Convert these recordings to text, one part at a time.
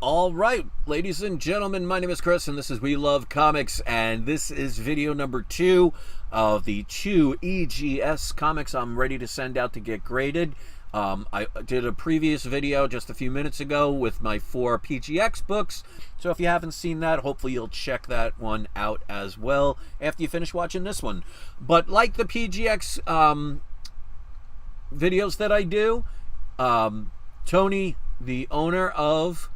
All right, ladies and gentlemen, my name is Chris, and this is We Love Comics, and this is video number 2 of the 2 EGS comics I'm ready to send out to get graded. I did a previous video just a few minutes ago with my 4 PGX books, so if you haven't seen that, hopefully you'll check that one out as well after you finish watching this one. But like the PGX videos that I do, Tony, the owner of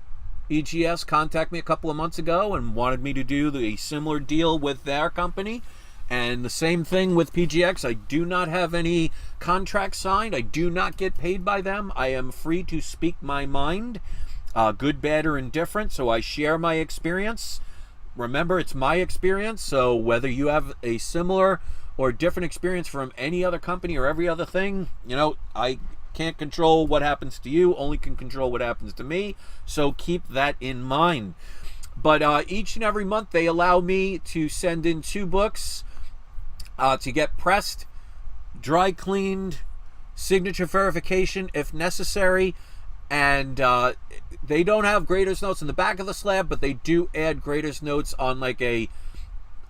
EGS, contacted me a couple of months ago and wanted me to do a similar deal with their company. And the same thing with PGX. I do not have any contract signed. I do not get paid by them. I am free to speak my mind, good, bad, or indifferent. So I share my experience. Remember, it's my experience. So whether you have a similar or different experience from any other company or every other thing, you know, I can't control what happens to you, only can control what happens to me, so keep that in mind. But each and every month they allow me to send in 2 books to get pressed, dry cleaned, signature verification if necessary, and they don't have grader's notes in the back of the slab, but they do add grader's notes on like a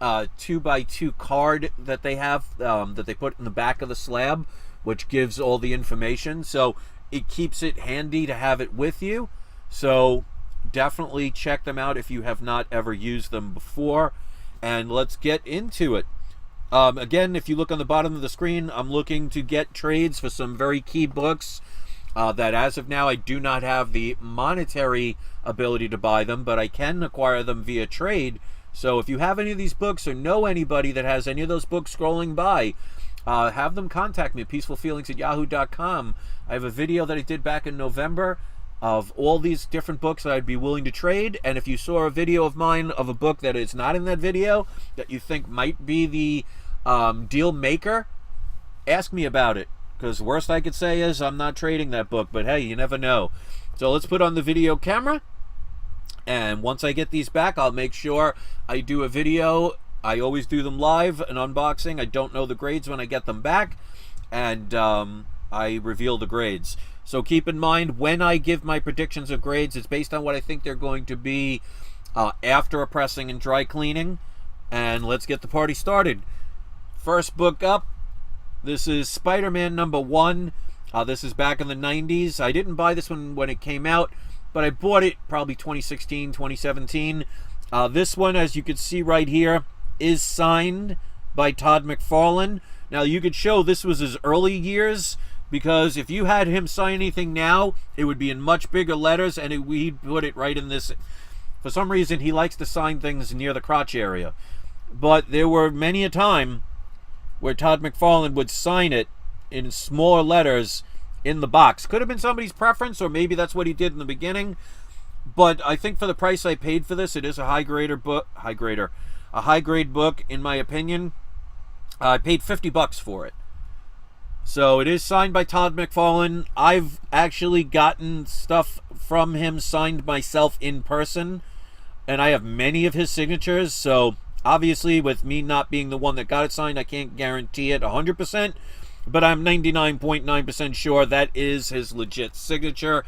2x2 card that they have that they put in the back of the slab, which gives all the information, so it keeps it handy to have it with you. So definitely check them out if you have not ever used them before, and let's get into it. Again, if you look on the bottom of the screen, I'm looking to get trades for some very key books that as of now I do not have the monetary ability to buy them, but I can acquire them via trade. So if you have any of these books or know anybody that has any of those books scrolling by, have them contact me at peacefulfeelings@yahoo.com. I have a video that I did back in November of all these different books that I'd be willing to trade, and if you saw a video of mine of a book that is not in that video that you think might be the deal maker, ask me about it, because the worst I could say is I'm not trading that book, but hey, you never know. So let's put on the video camera, and once I get these back, I'll make sure I do a video. I always do them live, an unboxing. I don't know the grades when I get them back, and I reveal the grades. So keep in mind, when I give my predictions of grades, it's based on what I think they're going to be after a pressing and dry cleaning. And let's get the party started. First book up, this is Spider-Man #1. This is back in the 90s. I didn't buy this one when it came out, but I bought it probably 2016, 2017. This one, as you can see right here, is signed by Todd McFarlane. Now you could show this was his early years, because if you had him sign anything now, it would be in much bigger letters, and he'd put it right in this. For some reason, he likes to sign things near the crotch area. But there were many a time where Todd McFarlane would sign it in smaller letters in the box. Could have been somebody's preference, or maybe that's what he did in the beginning. But I think for the price I paid for this, it is a high grade book, in my opinion. I paid $50 for it. So it is signed by Todd McFarlane. I've actually gotten stuff from him signed myself in person, and I have many of his signatures. So obviously, with me not being the one that got it signed, I can't guarantee it 100%, but I'm 99.9% sure that is his legit signature.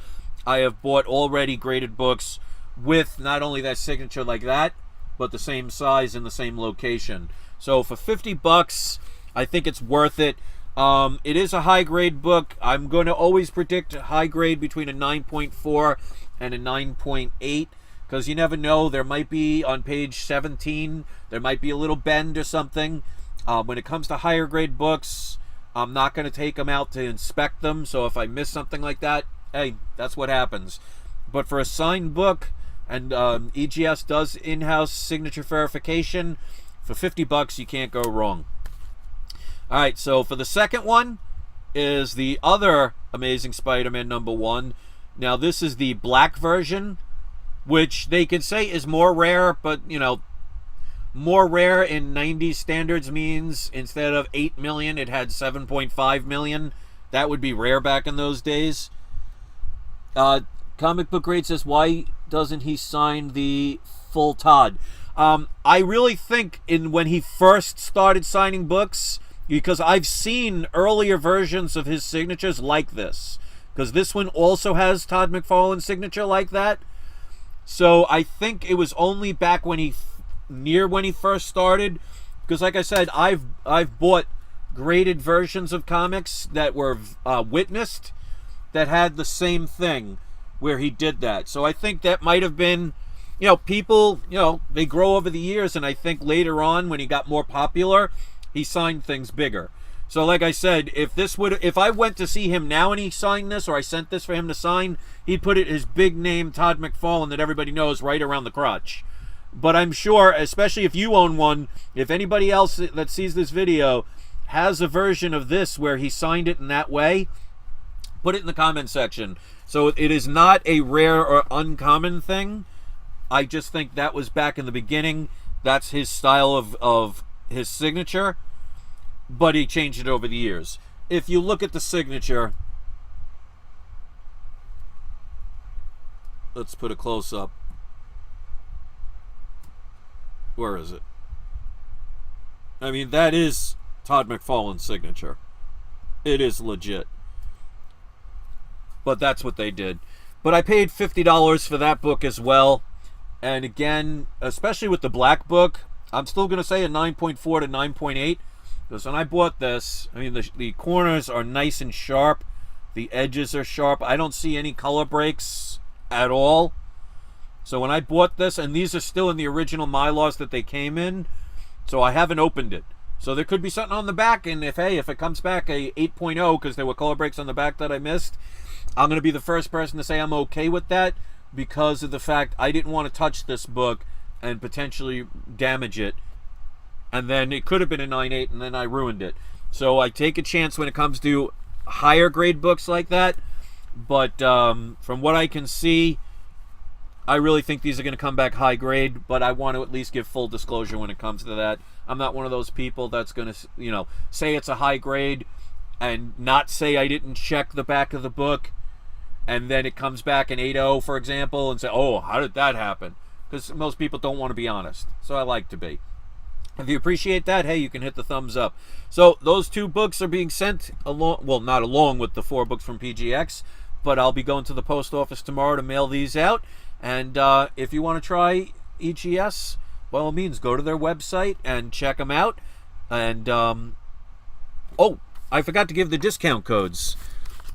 I have bought already graded books with not only that signature like that, but the same size in the same location. So for $50, I think it's worth it. It is a high grade book. I'm going to always predict high grade between a 9.4 and a 9.8, because you never know. There might be on page 17, there might be a little bend or something. When it comes to higher grade books, I'm not going to take them out to inspect them. So if I miss something like that, hey, that's what happens. But for a signed book, and EGS does in-house signature verification, for $50 you can't go wrong. All right, so for the second one is the other Amazing Spider-Man #1. Now this is the black version, which they could say is more rare, but you know, more rare in 90s standards means instead of 8 million, it had 7.5 million. That would be rare back in those days. Comic Book Grade says, why doesn't he sign the full Todd? I really think when he first started signing books, because I've seen earlier versions of his signatures like this, because this one also has Todd McFarlane's signature like that. So I think it was only back when when he first started, because like I said, I've bought graded versions of comics that were witnessed that had the same thing where he did that. So I think that might have been, people, they grow over the years, and I think later on when he got more popular, he signed things bigger. So like I said, if I went to see him now and he signed this, or I sent this for him to sign, he'd put it his big name, Todd McFarlane, that everybody knows, right around the crotch. But I'm sure, especially if you own one, if anybody else that sees this video has a version of this where he signed it in that way, put it in the comment section. So it is not a rare or uncommon thing. I just think that was back in the beginning. That's his style of his signature. But he changed it over the years. If you look at the signature, let's put a close-up. Where is it? I mean, that is Todd McFarlane's signature. It is legit. But that's what they did. But I paid $50 for that book as well. And again, especially with the black book, I'm still going to say a 9.4 to 9.8. Because when I bought this, I mean, the corners are nice and sharp. The edges are sharp. I don't see any color breaks at all. So when I bought this, and these are still in the original Mylars that they came in, so I haven't opened it. So there could be something on the back, and if it comes back a 8.0, because there were color breaks on the back that I missed, I'm going to be the first person to say I'm okay with that, because of the fact I didn't want to touch this book and potentially damage it. And then it could have been a 9.8, and then I ruined it. So I take a chance when it comes to higher grade books like that. But from what I can see, I really think these are going to come back high grade. But I want to at least give full disclosure when it comes to that. I'm not one of those people that's going to, say it's a high grade and not say I didn't check the back of the book. And then it comes back an 8.0, for example, and say, oh, how did that happen? Because most people don't want to be honest. So I like to be. If you appreciate that, hey, you can hit the thumbs up. So those 2 books are being sent along, well, not along with the 4 books from PGX, but I'll be going to the post office tomorrow to mail these out. And if you want to try EGS, by all means, go to their website and check them out. And, oh, I forgot to give the discount codes.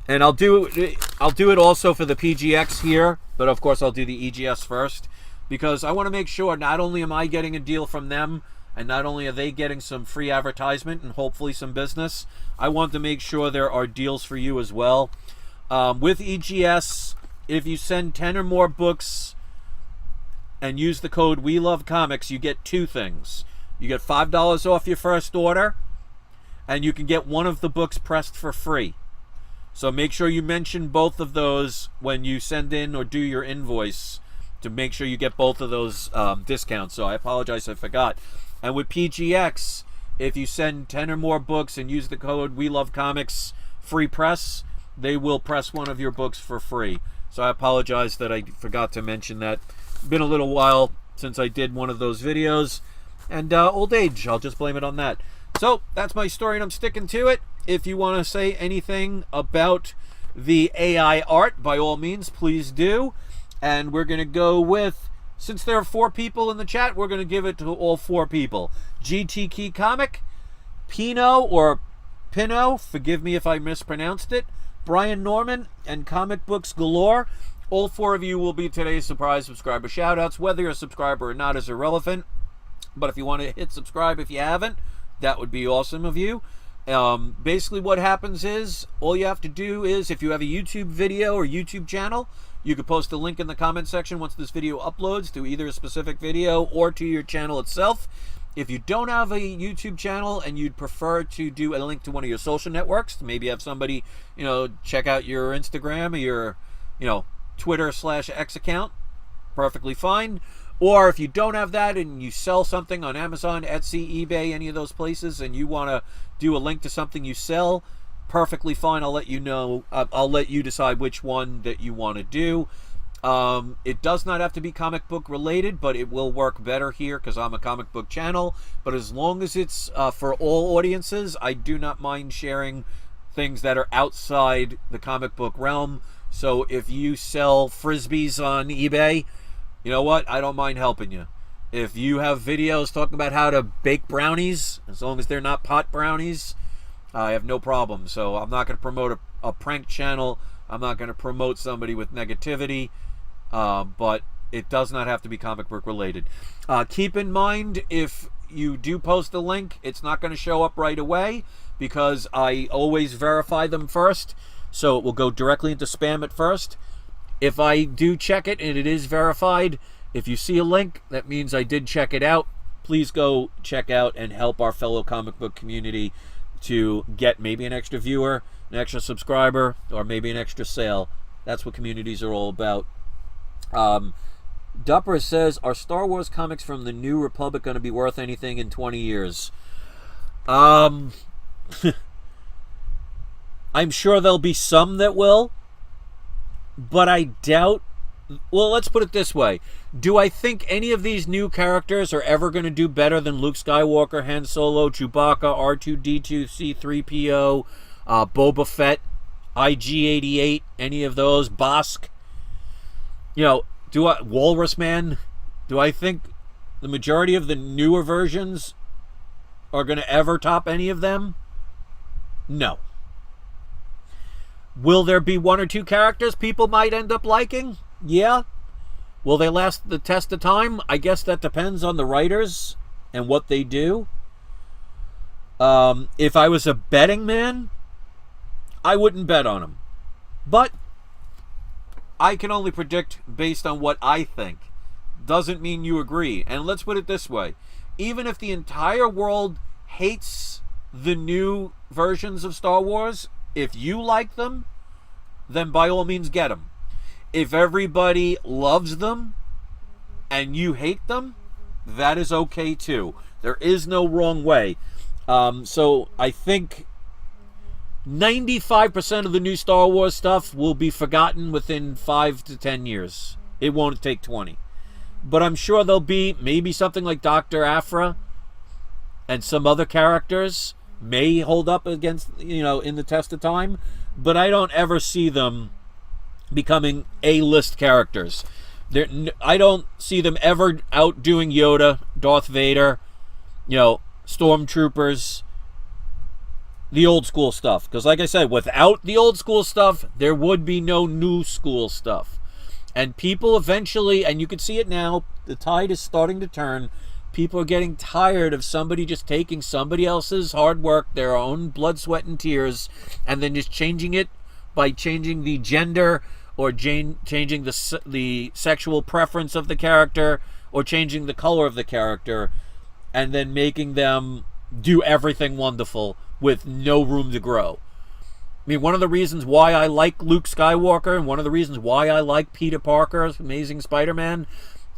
And I'll do it also for the PGX here, but of course I'll do the EGS first, because I want to make sure not only am I getting a deal from them, and not only are they getting some free advertisement and hopefully some business, I want to make sure there are deals for you as well. With EGS, if you send 10 or more books and use the code WeLoveComics, you get 2 things. You get $5 off your first order, and you can get one of the books pressed for free. So make sure you mention both of those when you send in or do your invoice to make sure you get both of those discounts. So I apologize, I forgot. And with PGX, if you send 10 or more books and use the code WeLoveComics free press, they will press one of your books for free. So I apologize that I forgot to mention that. It's been a little while since I did one of those videos. And old age, I'll just blame it on that. So that's my story, and I'm sticking to it. If you want to say anything about the AI art, by all means, please do. And we're going to go with, since there are 4 people in the chat, we're going to give it to all 4 people. GT Key Comic, Pino or Pino, forgive me if I mispronounced it, Brian Norman, and Comic Books Galore. All 4 of you will be today's surprise subscriber shoutouts. Whether you're a subscriber or not is irrelevant. But if you want to hit subscribe if you haven't, that would be awesome of you. Basically what happens is, all you have to do is, if you have a YouTube video or YouTube channel, you could post a link in the comment section once this video uploads to either a specific video or to your channel itself. If you don't have a YouTube channel and you'd prefer to do a link to one of your social networks, maybe have somebody, check out your Instagram or your, Twitter/X account, perfectly fine. Or if you don't have that and you sell something on Amazon, Etsy, eBay, any of those places, and you want to do a link to something you sell, perfectly fine. I'll let you know. I'll let you decide which one that you want to do. It does not have to be comic book related, but it will work better here because I'm a comic book channel. But as long as it's for all audiences, I do not mind sharing things that are outside the comic book realm. So if you sell Frisbees on eBay, you know what? I don't mind helping you. If you have videos talking about how to bake brownies, as long as they're not pot brownies, I have no problem. So I'm not going to promote a prank channel. I'm not going to promote somebody with negativity. But it does not have to be comic book related. Keep in mind, if you do post a link, it's not going to show up right away because I always verify them first. So it will go directly into spam at first. If I do check it and it is verified, if you see a link, that means I did check it out. Please go check out and help our fellow comic book community to get maybe an extra viewer, an extra subscriber, or maybe an extra sale. That's what communities are all about. Dupper says, are Star Wars comics from the New Republic going to be worth anything in 20 years? I'm sure there'll be some that will, but I doubt. Well, let's put it this way. Do I think any of these new characters are ever going to do better than Luke Skywalker, Han Solo, Chewbacca, R2-D2, C-3PO, Boba Fett, IG-88, any of those, Bosk? You know, Walrus Man? Do I think the majority of the newer versions are going to ever top any of them? No. Will there be one or two characters people might end up liking? Yeah. Will they last the test of time? I guess that depends on the writers and what they do. If I was a betting man, I wouldn't bet on them. But I can only predict based on what I think. Doesn't mean you agree. And let's put it this way. Even if the entire world hates the new versions of Star Wars, if you like them, then by all means get them. If everybody loves them and you hate them, that is okay too. There is no wrong way. So I think 95% of the new Star Wars stuff will be forgotten within 5 to 10 years. It won't take 20. But I'm sure there'll be maybe something like Dr. Aphra and some other characters may hold up against, in the test of time. But I don't ever see them becoming A-list characters. I don't see them ever outdoing Yoda, Darth Vader, Stormtroopers, the old school stuff. Because like I said, without the old school stuff, there would be no new school stuff. And people eventually, and you can see it now, the tide is starting to turn. People are getting tired of somebody just taking somebody else's hard work, their own blood, sweat, and tears, and then just changing it by changing the gender or changing the sexual preference of the character or changing the color of the character, and then making them do everything wonderful with no room to grow. I mean, one of the reasons why I like Luke Skywalker and one of the reasons why I like Peter Parker's Amazing Spider-Man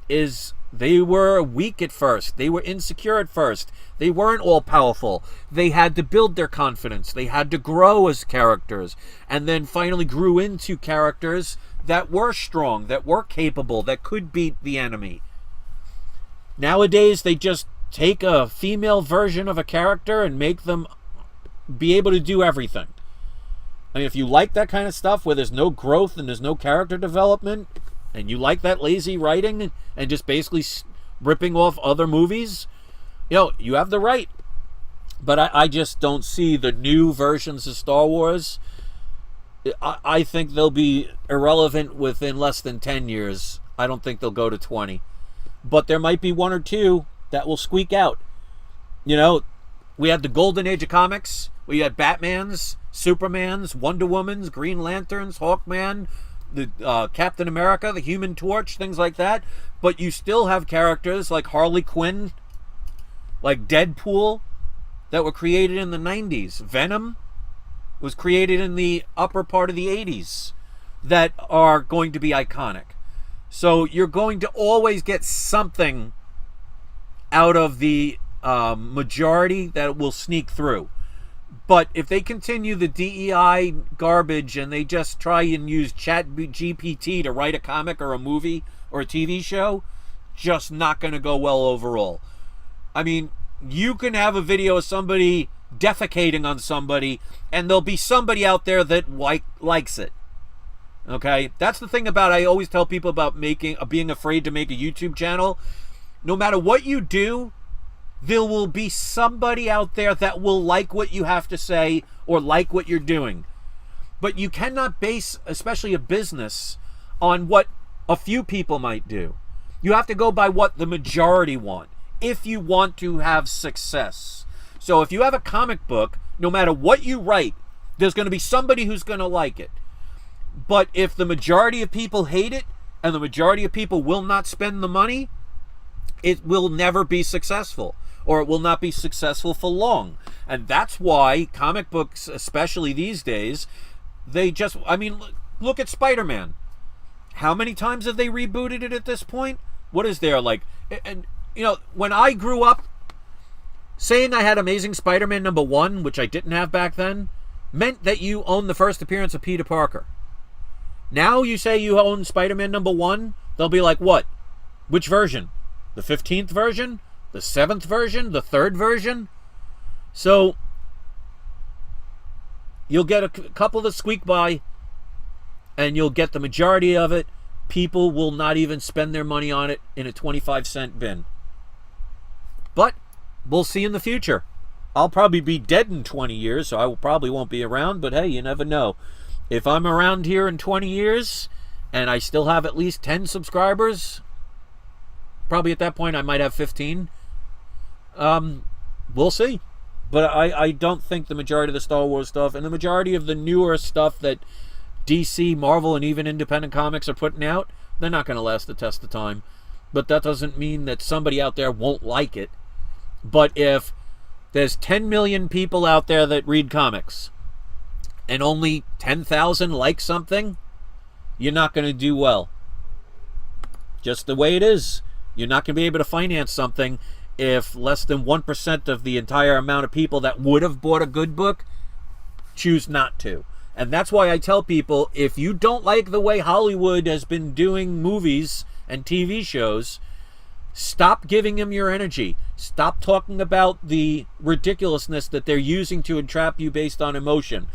is they were weak at first. They were insecure at first. They weren't all-powerful. They had to build their confidence. They had to grow as characters and then finally grew into characters that were strong, that were capable, that could beat the enemy. Nowadays, they just take a female version of a character and make them be able to do everything. I mean, if you like that kind of stuff where there's no growth and there's no character development, and you like that lazy writing and just basically ripping off other movies, you have the right. But I just don't see the new versions of Star Wars. I think they'll be irrelevant within less than 10 years. I don't think they'll go to 20. But there might be one or two that will squeak out. We had the golden age of comics. We had Batmans, Supermans, Wonder Womans, Green Lanterns, Hawkman, the Captain America, the Human Torch, things like that. But you still have characters like Harley Quinn, like Deadpool, that were created in the 90s. Venom was created in the upper part of the 80s that are going to be iconic. So you're going to always get something out of the majority that will sneak through. But if they continue the DEI garbage and they just try and use ChatGPT to write a comic or a movie or a TV show, just not going to go well overall. I mean, you can have a video of somebody defecating on somebody and there'll be somebody out there that likes it. Okay, that's the thing about, I always tell people about being afraid to make a YouTube channel. No matter what you do, there will be somebody out there that will like what you have to say or like what you're doing. But you cannot base, especially a business, on what a few people might do. You have to go by what the majority want if you want to have success. So if you have a comic book, no matter what you write, there's going to be somebody who's going to like it. But if the majority of people hate it and the majority of people will not spend the money, it will never be successful, or it will not be successful for long. And that's why comic books, especially these days, look at Spider-Man. How many times have they rebooted it at this point? What is there, like, and when I grew up, saying I had Amazing Spider-Man #1, which I didn't have back then, meant that you owned the first appearance of Peter Parker. Now you say you own Spider-Man #1, they'll be like, what? Which version? The 15th version? The 7th version? The 3rd version? So you'll get a couple that squeak by, and you'll get the majority of it. People will not even spend their money on it in a 25-cent bin. But we'll see in the future. I'll probably be dead in 20 years, so I probably won't be around, but hey, you never know. If I'm around here in 20 years and I still have at least 10 subscribers, probably at that point I might have 15. We'll see. But I don't think the majority of the Star Wars stuff and the majority of the newer stuff that DC, Marvel, and even independent comics are putting out, they're not going to last the test of time. But that doesn't mean that somebody out there won't like it. But if there's 10 million people out there that read comics and only 10,000 like something, you're not going to do well. Just the way it is. You're not going to be able to finance something if less than 1% of the entire amount of people that would have bought a good book choose not to. And that's why I tell people, if you don't like the way Hollywood has been doing movies and TV shows, stop giving them your energy. Stop talking about the ridiculousness that they're using to entrap you based on emotion.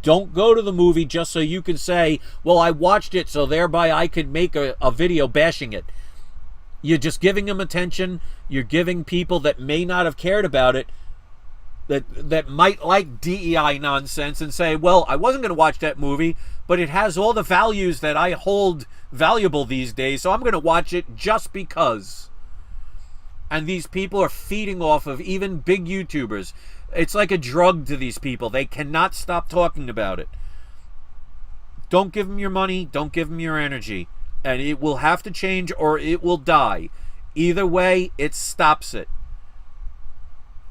Don't go to the movie just so you can say, well, I watched it, so thereby I could make a video bashing it. You're just giving them attention. You're giving people that may not have cared about it, that might like DEI nonsense, and say, well, I wasn't going to watch that movie, but it has all the values that I hold valuable these days, so I'm going to watch it just because. And these people are feeding off of even big YouTubers. It's like a drug to these people. They cannot stop talking about it. Don't give them your money. Don't give them your energy. And it will have to change or it will die. Either way, it stops it.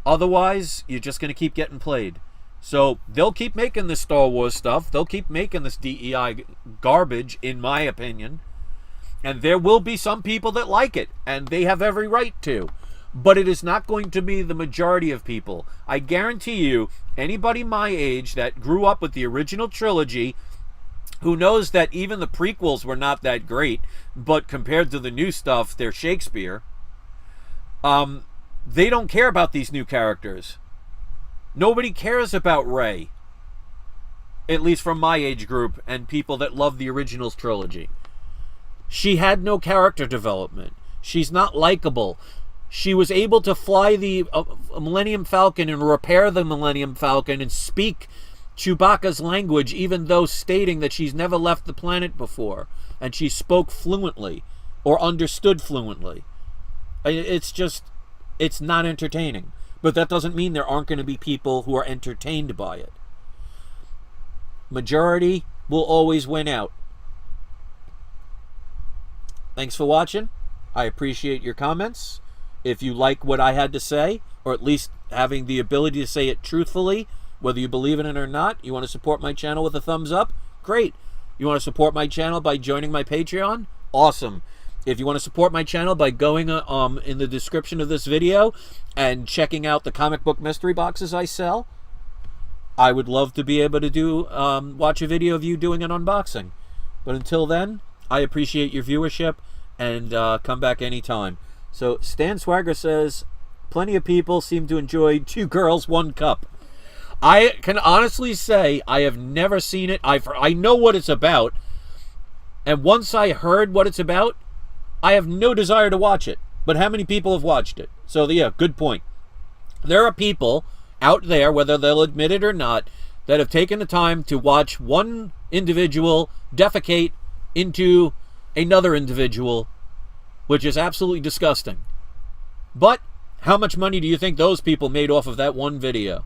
Otherwise, you're just going to keep getting played. So they'll keep making this Star Wars stuff. They'll keep making this DEI garbage, in my opinion. And there will be some people that like it, and they have every right to. But it is not going to be the majority of people. I guarantee you, anybody my age that grew up with the original trilogy, who knows that even the prequels were not that great, but compared to the new stuff, they're Shakespeare, they don't care about these new characters. Nobody cares about Rey. At least from my age group and people that love the originals trilogy. She had no character development. She's not likable. She was able to fly the Millennium Falcon and repair the Millennium Falcon and speak Chewbacca's language, even though stating that she's never left the planet before. And she spoke fluently or understood fluently. It's not entertaining. But that doesn't mean there aren't going to be people who are entertained by it. Majority will always win out. Thanks for watching. I appreciate your comments. If you like what I had to say, or at least having the ability to say it truthfully, whether you believe in it or not, you want to support my channel with a thumbs up? Great. You want to support my channel by joining my Patreon? Awesome. If you want to support my channel by going in the description of this video and checking out the comic book mystery boxes I sell, I would love to be able to watch a video of you doing an unboxing. But until then, I appreciate your viewership, and come back anytime. So Stan Swagger says, plenty of people seem to enjoy 2 Girls, 1 Cup. I can honestly say I have never seen it. I know what it's about. And once I heard what it's about, I have no desire to watch it. But how many people have watched it? So, yeah, good point. There are people out there, whether they'll admit it or not, that have taken the time to watch one individual defecate into another individual, which is absolutely disgusting. But how much money do you think those people made off of that one video?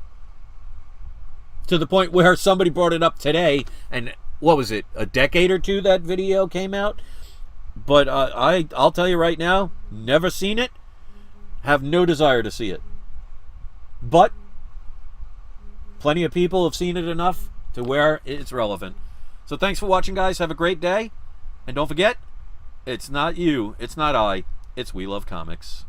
To the point where somebody brought it up today, and what was it, a decade or two that video came out? But I'll tell you right now, never seen it, have no desire to see it. But plenty of people have seen it enough to where it's relevant. So thanks for watching, guys. Have a great day. And don't forget, it's not you, it's not I, it's We Love Comics.